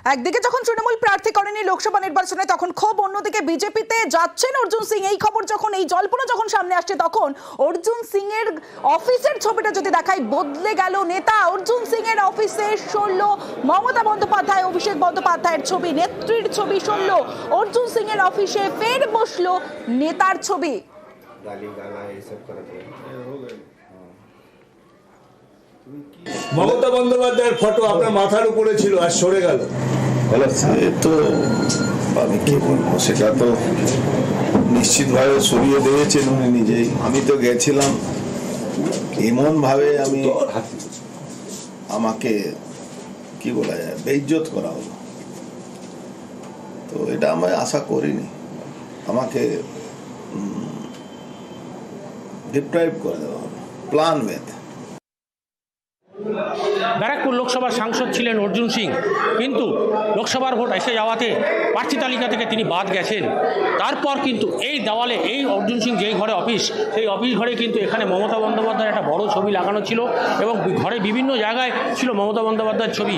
একদিকে যখন তৃণমূল প্রার্থী করেনি লোকসভা নির্বাচনে তখন ক্ষোভ, অন্যদিকে বিজেপিতে যাচ্ছেন অর্জুন সিং। এই খবর যখন, এই জল্পনা যখন সামনে আসছে তখন অর্জুন সিং এর অফিসের ছবিটা যদি দেখাই, বদলে গেল নেতা। অর্জুন সিং এর অফিসে সরল মমতা বন্দ্যোপাধ্যায়, অভিষেক বন্দ্যোপাধ্যায়ের ছবি, নেত্রীর ছবি সরল। অর্জুন সিং এর অফিসে ফের বসলো নেতার ছবি। মমতা বন্দ্যোপাধ্যায়ের ফটো আপনার মাথার উপরে ছিল আর সরে গেল। তো আমি কি বলবো, সেটা তো নিশ্চিতভাবে সরিয়ে দিয়েছেন উনি নিজেই। আমি তো গেছিলাম এমন ভাবে, আমাকে কি বলা যায়, বেইজ্জত করা হলো। তো এটা আমি আশা করিনি, আমাকে ডিপ্রাইভ করে দেওয়া হলো প্ল্যান ওয়েথ। ব্যারাকপুর লোকসভার সাংসদ ছিলেন অর্জুন সিং, কিন্তু লোকসভার ভোট এসে যাওয়াতে প্রার্থী তালিকা থেকে তিনি বাদ গেছেন। তারপর কিন্তু এই দেওয়ালে, এই অর্জুন সিং যেই ঘরে অফিস, সেই অফিস ঘরে কিন্তু এখানে মমতা বন্দ্যোপাধ্যায়ের একটা বড় ছবি লাগানো ছিল এবং ঘরে বিভিন্ন জায়গায় ছিল মমতা বন্দ্যোপাধ্যায়ের ছবি।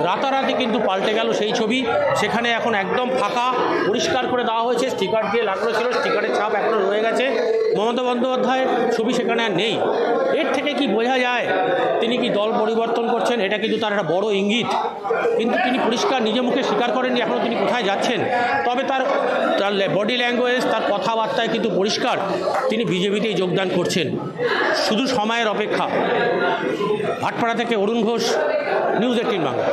রাতারাতি কিন্তু পাল্টে গেল সেই ছবি। সেখানে এখন একদম ফাঁকা, পরিষ্কার করে দেওয়া হয়েছে। স্টিকার দিয়ে লাগানো ছিল, স্টিকারের ছাপ এখনও রয়ে গেছে। মমতা বন্দ্যোপাধ্যায়ের ছবি সেখানে আর নেই। এর থেকে কি বোঝা যায় তিনি কি দল পরিবর্তন করছেন? এটা কিন্তু তার একটা বড় ইঙ্গিত। কিন্তু তিনি পরিষ্কার নিজে মুখে স্বীকার করেননি এখনও তিনি কোথায় যাচ্ছেন। তবে তার বডি ল্যাঙ্গুয়েজ, তার কথাবার্তায় কিন্তু পরিষ্কার তিনি বিজেপিতেই যোগদান করছেন। শুধু সময়ের অপেক্ষা। ভাটপাড়া থেকে অরুণ ঘোষ, নিউজ 18 বাংলা।